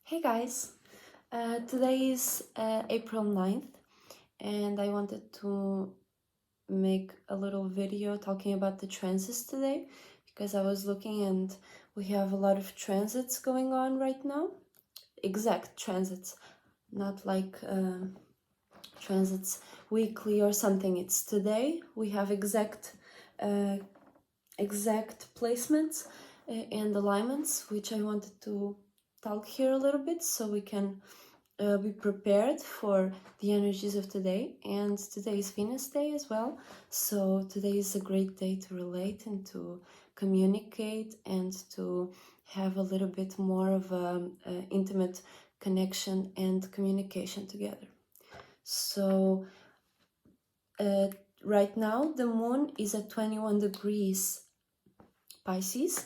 Hey guys, today is April 9th and I wanted to make a little video talking about the transits today because I was looking and we have a lot of transits going on right now. Exact transits, not like transits weekly or something. It's today. We have exact placements and alignments, which I wanted to talk here a little bit so we can be prepared for the energies of today. And today is Venus Day as well, so today is a great day to relate and to communicate and to have a little bit more of a intimate connection and communication together. So right now the moon is at 21 degrees Pisces,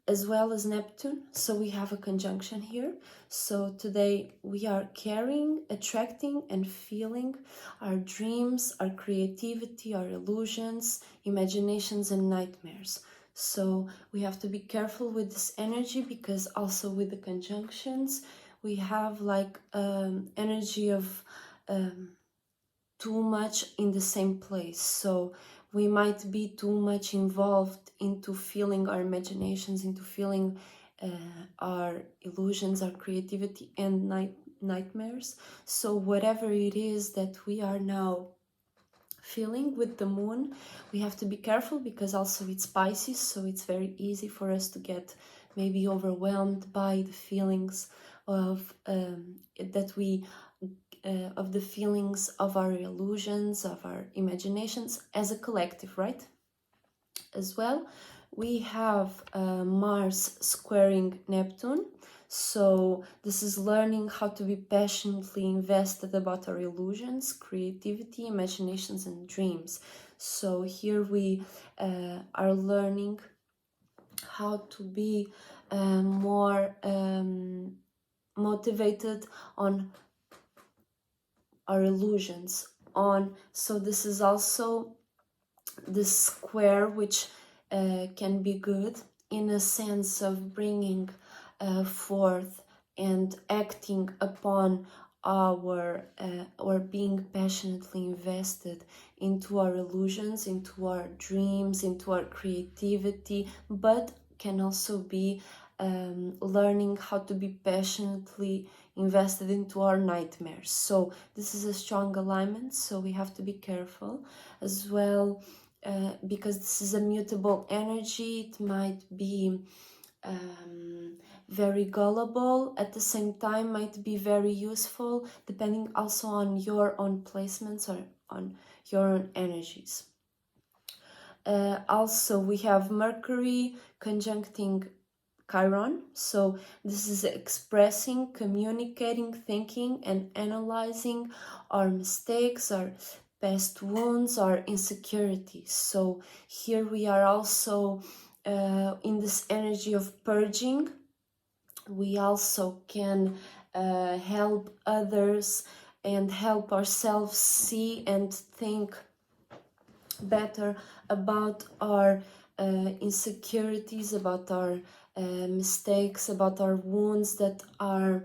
as well as Neptune, so we have a conjunction here. So today we are carrying, attracting and feeling our dreams, our creativity, our illusions, imaginations and nightmares. So we have to be careful with this energy because also with the conjunctions we have like energy of too much in the same place. So we might be too much involved into feeling our imaginations, into feeling our illusions, our creativity and nightmares. So whatever it is that we are now feeling with the moon, we have to be careful because also it's Pisces, so it's very easy for us to get maybe overwhelmed by the feelings of of the feelings of our illusions, of our imaginations as a collective, right? As well, we have Mars squaring Neptune. So this is learning how to be passionately invested about our illusions, creativity, imaginations and dreams. So here we are learning how to be more motivated on our illusions on. So this is also the square, which can be good in a sense of bringing forth and acting upon our or being passionately invested into our illusions, into our dreams, into our creativity, but can also be learning how to be passionately invested into our nightmares. So this is a strong alignment, so we have to be careful as well, because this is a mutable energy. It might be very gullible, at the same time might be very useful, depending also on your own placements or on your own energies. Also we have Mercury conjuncting Chiron, so this is expressing, communicating, thinking and analyzing our mistakes, our past wounds, our insecurities. So here we are also in this energy of purging. We also can help others and help ourselves see and think better about our insecurities, about our mistakes, about our wounds that are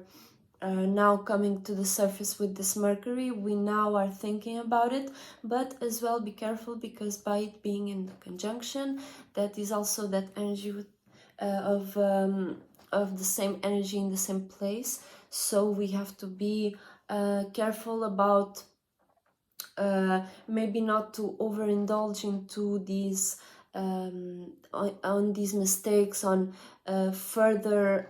now coming to the surface with this Mercury. We now are thinking about it, but as well be careful because by it being in the conjunction, that is also that energy with, of the same energy in the same place. So we have to be careful about maybe not to overindulge into these on these mistakes, on further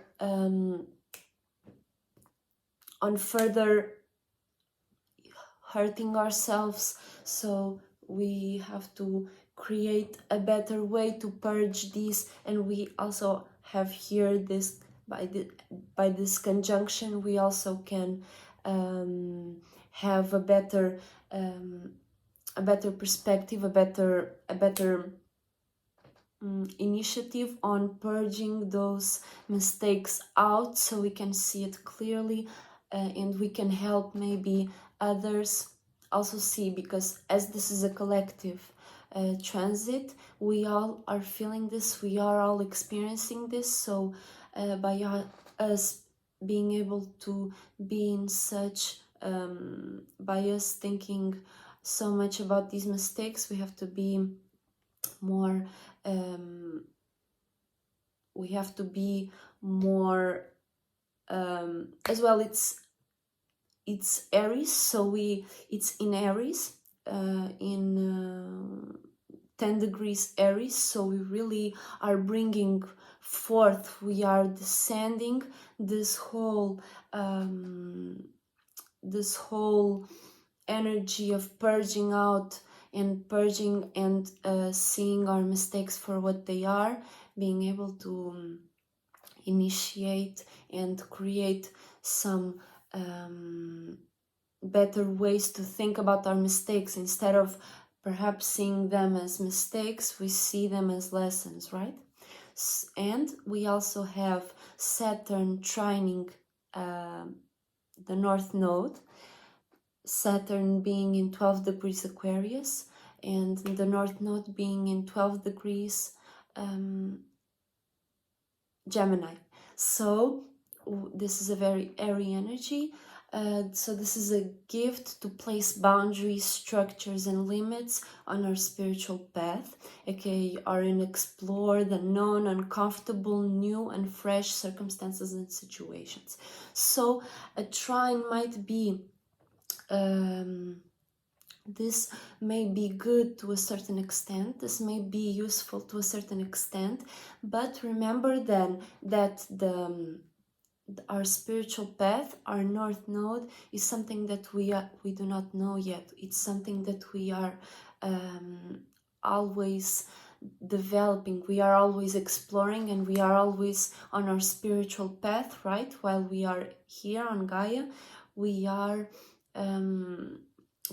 hurting ourselves. So we have to create a better way to purge these, and we also have here this by this conjunction we also can have a better perspective, a better initiative on purging those mistakes out, so we can see it clearly and we can help maybe others also see, because as this is a collective transit, we all are feeling this, we are all experiencing this. So by us being able to be in such by us thinking so much about these mistakes, we have to be more as well. It's Aries, so it's in Aries, in 10 degrees Aries, so we really are bringing forth, we are descending this whole energy of purging out and purging and seeing our mistakes for what they are, being able to initiate and create some better ways to think about our mistakes. Instead of perhaps seeing them as mistakes, we see them as lessons, right? And we also have Saturn trining the North Node, Saturn being in 12 degrees Aquarius and the North Node being in 12 degrees Gemini. So this is a very airy energy. So this is a gift to place boundaries, structures, and limits on our spiritual path, aka or in explore the known, uncomfortable, new, and fresh circumstances and situations. So a trine might be this may be good to a certain extent, this may be useful to a certain extent, but remember then that our spiritual path, our North Node, is something that we do not know yet. It's something that we are always developing, we are always exploring, and we are always on our spiritual path, right? While we are here on Gaia, we are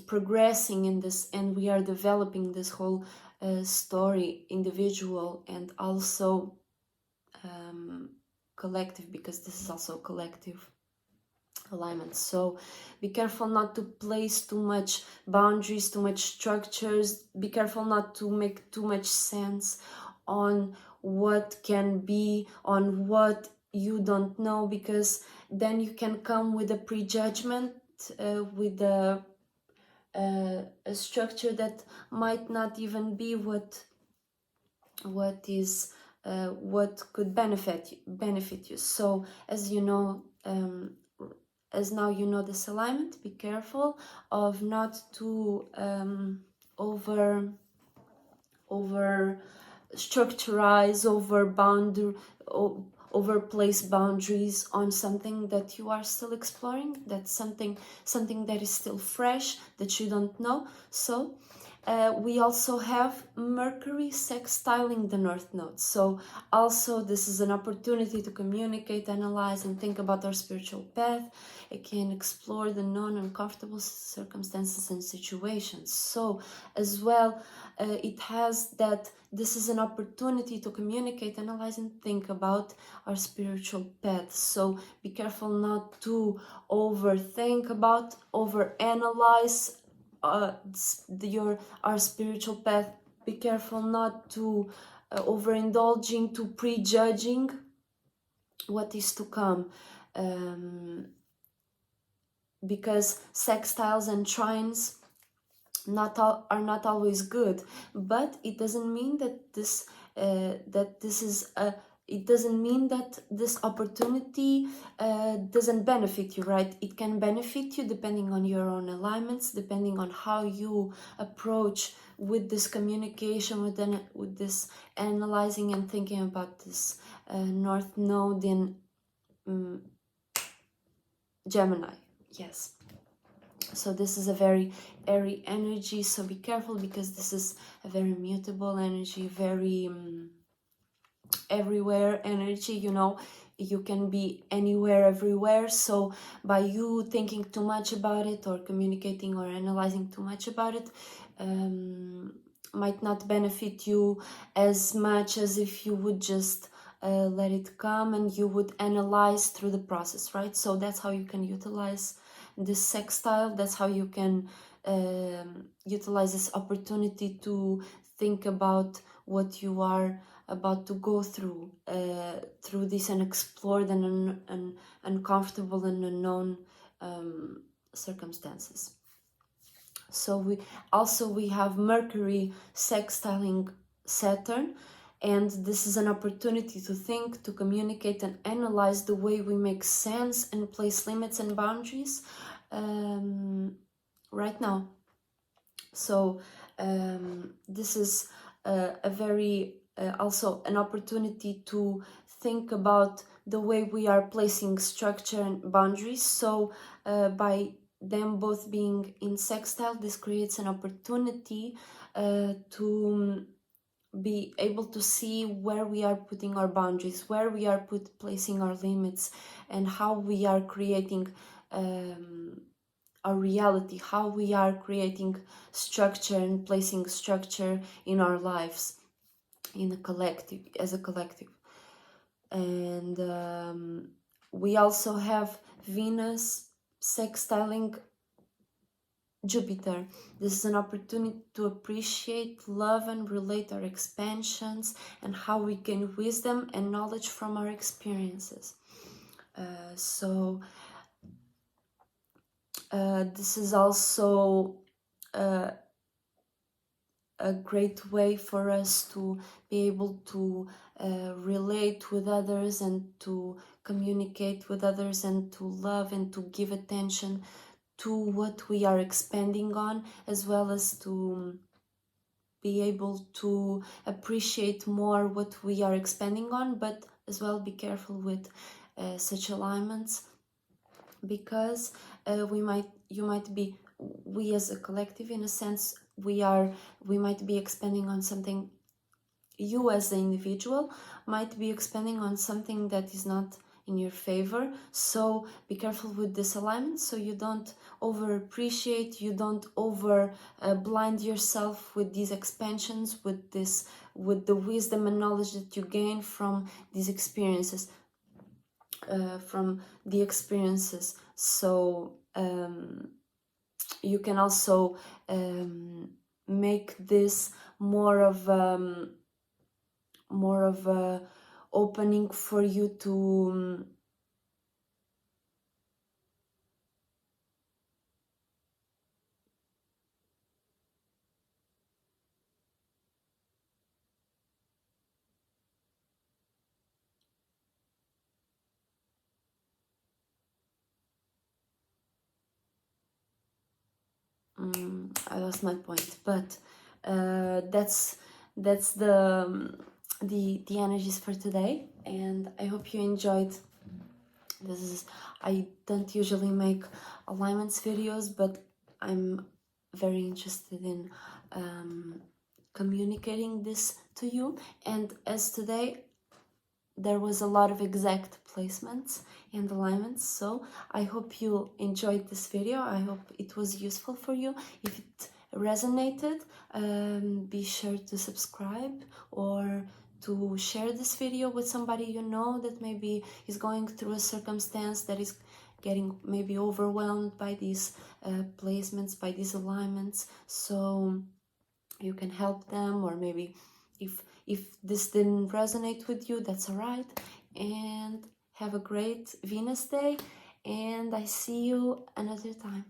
progressing in this, and we are developing this whole story, individual and also collective, because this is also collective alignment. So be careful not to place too much boundaries, too much structures. Be careful not to make too much sense on what can be, on what you don't know, because then you can come with a prejudgment, with a structure that might not even be what could benefit you. So as you know, as now you know this alignment, be careful of not to over structurize, over place boundaries on something that you are still exploring, that's something that is still fresh, that you don't know. So we also have Mercury sextiling the North Node. So also this is an opportunity to communicate, analyze, and think about our spiritual path. It can explore the known uncomfortable circumstances and situations. So as well, it has that this is an opportunity to communicate, analyze, and think about our spiritual path. So be careful not to overthink about, overanalyze our spiritual path. Be careful not to overindulging, to prejudging what is to come, because sextiles and trines are not always good, but it doesn't mean that this it doesn't mean that this opportunity doesn't benefit you, right? It can benefit you depending on your own alignments, depending on how you approach with this communication, with this analyzing and thinking about this North Node in Gemini. Yes. So this is a very airy energy, so be careful, because this is a very mutable energy, very everywhere energy, you know. You can be anywhere, everywhere. So by you thinking too much about it, or communicating or analyzing too much about it, might not benefit you as much as if you would just let it come and you would analyze through the process, right? So that's how you can utilize this sextile. That's how you can utilize this opportunity to think about what you are about to go through this and explore the uncomfortable and unknown circumstances. So we have Mercury sextiling Saturn, and this is an opportunity to think, to communicate, and analyze the way we make sense and place limits and boundaries right now. So this is a very also an opportunity to think about the way we are placing structure and boundaries. So by them both being in sextile, this creates an opportunity to be able to see where we are putting our boundaries, where we are placing our limits, and how we are creating our reality, how we are creating structure and placing structure in our lives, in a collective, as a collective. And we also have Venus sextiling Jupiter. This is an opportunity to appreciate, love, and relate our expansions and how we gain wisdom and knowledge from our experiences. This is also a great way for us to be able to relate with others and to communicate with others and to love and to give attention to what we are expanding on, as well as to be able to appreciate more what we are expanding on, but as well be careful with such alignments, because we as a collective, in a sense, we might be expanding on something. You as the individual might be expanding on something that is not in your favor, so be careful with this alignment, so you don't over appreciate, you don't over blind yourself with these expansions, with the wisdom and knowledge that you gain from these experiences, so you can also make this more of a opening for you to I lost my point, but that's the energies for today, and I hope you enjoyed. I don't usually make alignments videos, but I'm very interested in communicating this to you, and as today there was a lot of exact placements and alignments, so I hope you enjoyed this video. I hope it was useful for you. If it resonated, be sure to subscribe or to share this video with somebody you know that maybe is going through a circumstance that is getting maybe overwhelmed by these placements, by these alignments, so you can help them. Or maybe if this didn't resonate with you, that's all right. And have a great Venus day, and I see you another time.